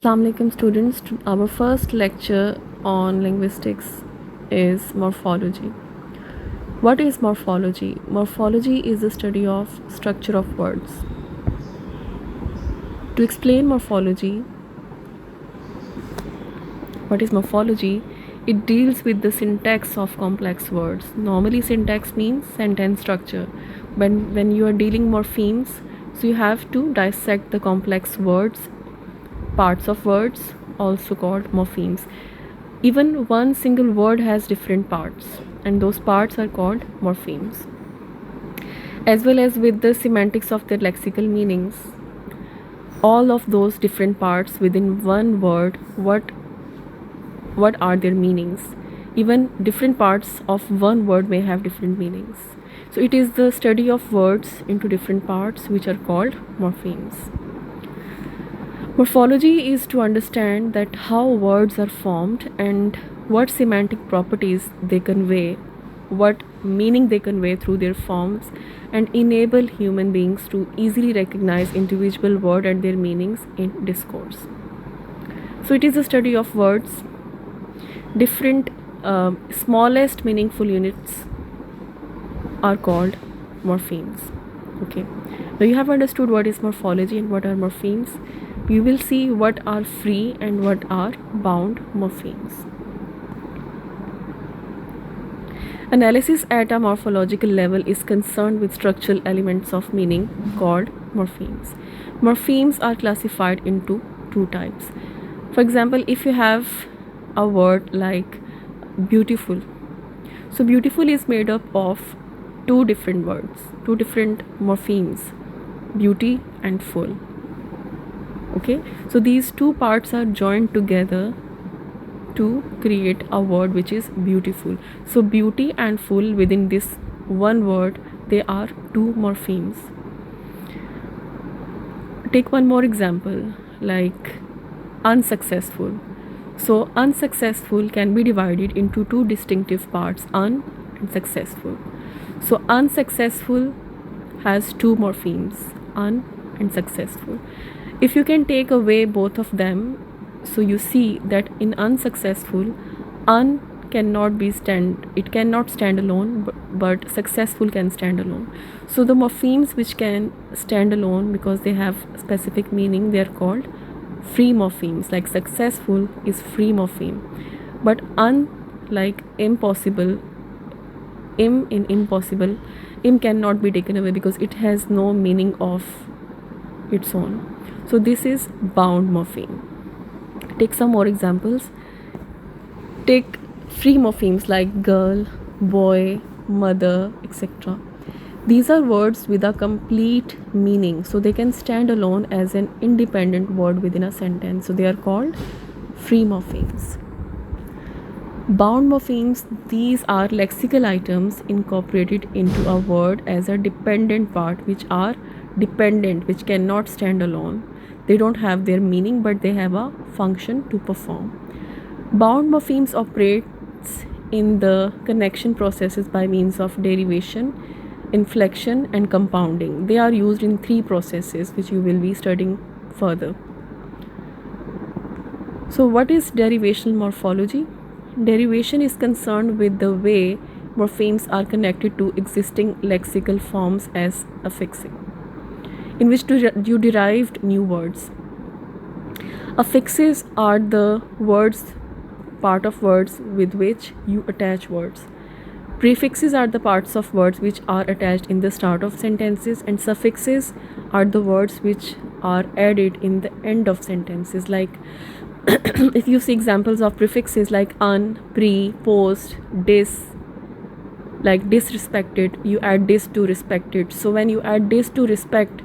Assalamu alaikum students. Our first lecture on linguistics is morphology. What is morphology? Morphology is the study of structure of words. To explain morphology, what is morphology? It deals with the syntax of complex words. Normally syntax means sentence structure. When you are dealing morphemes, so you have to dissect the complex words, parts of words, also called morphemes. Even one single word has different parts, and those parts are called morphemes. As well as with the semantics of their lexical meanings, all of those different parts within one word, what are their meanings? Even different parts of one word may have different meanings. So it is the study of words into different parts which are called morphemes. Morphology is to understand that how words are formed and what semantic properties they convey, what meaning they convey through their forms, and enable human beings to easily recognize individual word and their meanings in discourse. So it is a study of words. Different smallest meaningful units are called morphemes. Okay, now you have understood what is morphology and what are morphemes. You will see what are free and what are bound morphemes. Analysis at a morphological level is concerned with structural elements of meaning called morphemes. Morphemes are classified into two types. For example, if you have a word like beautiful, so beautiful is made up of two different words, two different morphemes, beauty and full. Okay, so these two parts are joined together to create a word which is beautiful. So beauty and full, within this one word, they are two morphemes. Take one more example, like unsuccessful. So unsuccessful can be divided into two distinctive parts, un and successful. So unsuccessful has two morphemes, un and successful. If you can take away both of them, so you see that in unsuccessful, un cannot stand alone, but successful can stand alone. So the morphemes which can stand alone because they have specific meaning, they are called free morphemes. Like successful is free morpheme, but un, like impossible, impossible, cannot be taken away because it has no meaning of its own. So this is bound morpheme. Take some more examples. Take free morphemes like girl, boy, mother, etc. These are words with a complete meaning, so they can stand alone as an independent word within a sentence. So they are called free morphemes. Bound morphemes, these are lexical items incorporated into a word as a dependent part, which are dependent, which cannot stand alone. They don't have their meaning, but they have a function to perform. Bound morphemes operates in the connection processes by means of derivation, inflection, and compounding. They are used in three processes which you will be studying further. So what is derivational morphology? Derivation is concerned with the way morphemes are connected to existing lexical forms as affixing, in which you derived new words. Affixes are the words, part of words with which you attach words. Prefixes are the parts of words which are attached in the start of sentences, and suffixes are the words which are added in the end of sentences. Like if you see examples of prefixes like un, pre, post, dis, like disrespected, you add dis to respected. So when you add dis to respect,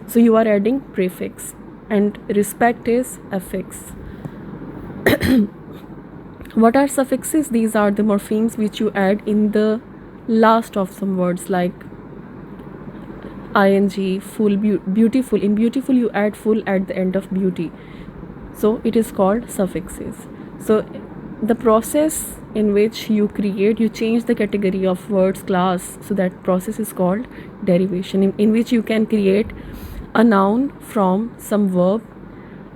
so you are adding prefix, and respect is affix. What are suffixes? These are the morphemes which you add in the last of some words, like ing, full, beautiful. In beautiful you add full at the end of beauty, so it is called suffixes. So the process in which you change the category of words class, so that process is called derivation, in which you can create a noun from some verb,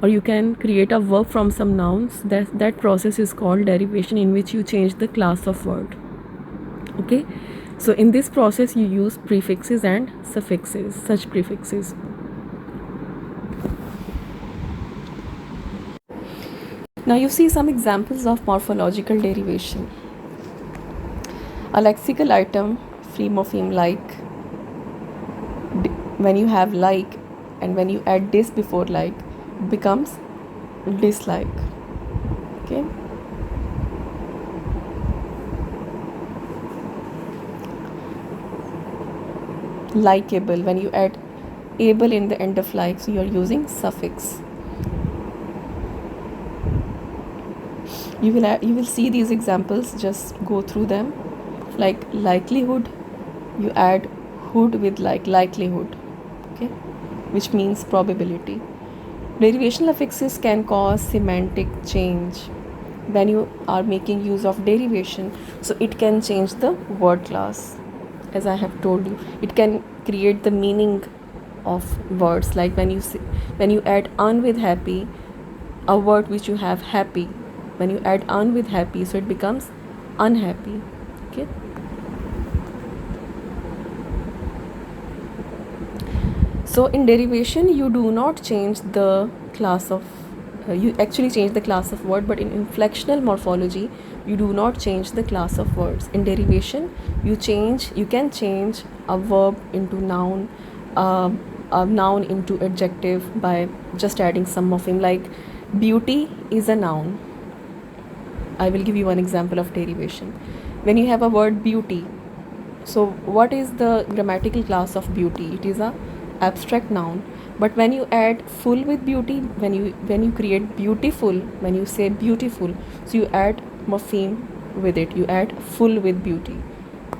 or you can create a verb from some nouns. That process is called derivation, in which you change the class of word. Okay, so in this process you use prefixes and suffixes, such prefixes. Now you see some examples of morphological derivation. A lexical item, free morpheme like, when you have like and when you add dis before like, becomes dislike. Okay, likeable, when you add able in the end of like, so you are using suffix. You will see these examples, just go through them. Like likelihood, you add hood with like, likelihood, okay, which means probability. Derivational affixes can cause semantic change when you are making use of derivation. So it can change the word class, as I have told you. It can create the meaning of words, like when you add un with happy, a word which you have happy, when you add un with happy, so it becomes unhappy. Okay, so in derivation you do not change the class of you actually change the class of word, but in inflectional morphology you do not change the class of words. In derivation you can change a verb into noun, a noun into adjective by just adding some morpheme. Like beauty is a noun. I will give you one example of derivation. When you have a word beauty, so what is the grammatical class of beauty? It is a abstract noun. But when you add full with beauty, when you create beautiful, when you say beautiful, so you add morpheme with it, you add full with beauty.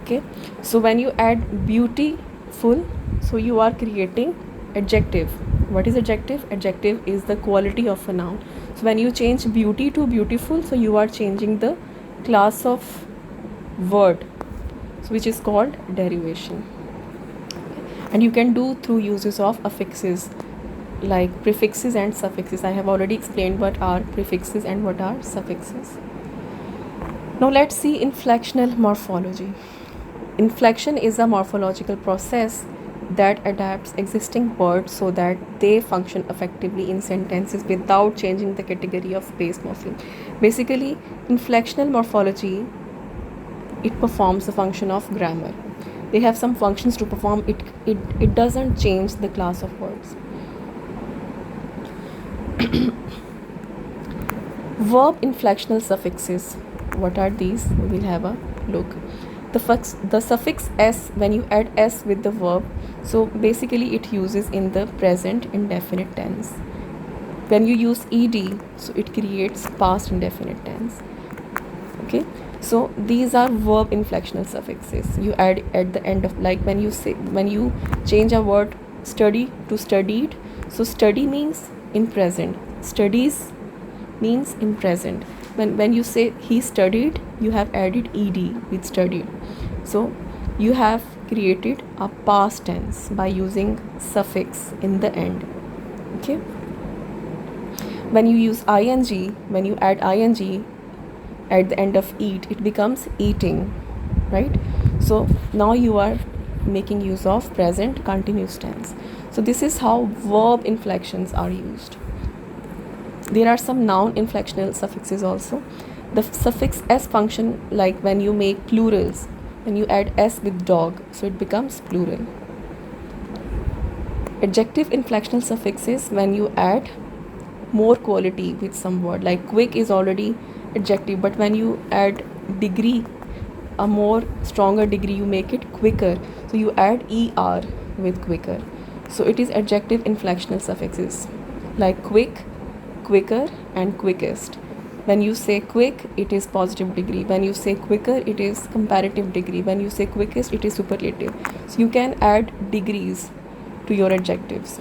Okay, so when you add beautiful, so you are creating adjective. What is adjective? Adjective is the quality of a noun. So when you change beauty to beautiful, so you are changing the class of word, so which is called derivation. And you can do through uses of affixes like prefixes and suffixes. I have already explained what are prefixes and what are suffixes. Now let's see inflectional morphology. Inflection is a morphological process that adapts existing words so that they function effectively in sentences without changing the category of base morpheme. Basically, inflectional morphology, it performs the function of grammar. They have some functions to perform. It doesn't change the class of words. Verb inflectional suffixes. What are these? We will have a look. The suffix s, when you add s with the verb, so basically it uses in the present indefinite tense. When you use ed, so it creates past indefinite tense. Okay, so these are verb inflectional suffixes. You add at the end of, like when you change a word study to studied, so study means in present, studies means in present. When you say he studied, you have added ed with studied, so you have created a past tense by using suffix in the end. Okay, when you use ing, when you add ing at the end of eat, it becomes eating, right? So now you are making use of present continuous tense. So this is how verb inflections are used. There are some noun inflectional suffixes also. The suffix s function, like when you make plurals, when you add s with dog, so it becomes plural. Adjective inflectional suffixes, when you add more quality with some word, like quick is already adjective, but when you add degree, a more stronger degree, you make it quicker, so you add er with quicker, so it is adjective inflectional suffixes like quick, quicker and quickest. When you say quick, it is positive degree. When you say quicker, it is comparative degree. When you say quickest, it is superlative. So you can add degrees to your adjectives.